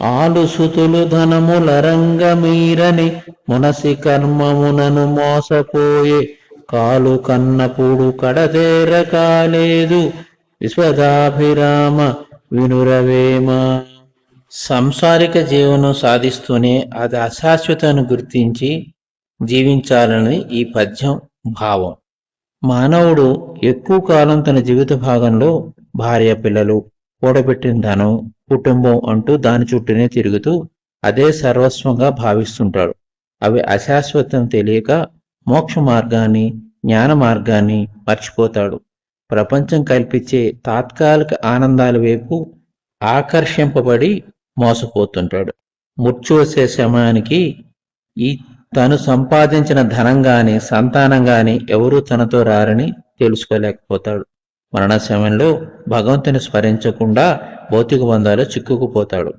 ఆలుసుతులు ధనములరంగమీరని మునసి కర్మమునను మోసపోయే కాలు కన్నపుడు కడతేర కాలేదు విశ్వదాభిరామ వినురవేమ. సంసారిక జీవనం సాధిస్తూనే అది అశాశ్వతను గుర్తించి జీవించాలని ఈ పద్యం భావం. మానవుడు ఎక్కువ కాలం తన జీవిత భాగంలో భార్య, పిల్లలు, కూడబెట్టిన ధనం, కుటుంబం అంటూ దాని చుట్టూనే తిరుగుతూ అదే సర్వస్వంగా భావిస్తుంటాడు. అవి అశాశ్వతం తెలియక మోక్ష మార్గాన్ని, జ్ఞాన మార్గాన్ని మర్చిపోతాడు. ప్రపంచం కల్పించే తాత్కాలిక ఆనందాల వైపు ఆకర్షింపబడి మోసపోతుంటాడు. మృత్యు వచ్చే సమయానికి ఈ తను సంపాదించిన ధనం గాని, సంతానం గాని ఎవరూ తనతో రారని తెలుసుకోలేకపోతాడు. మరణ సమయంలో భగవంతుని స్మరించకుండా భౌతిక బంధాలు చిక్కుకుపోతాడు.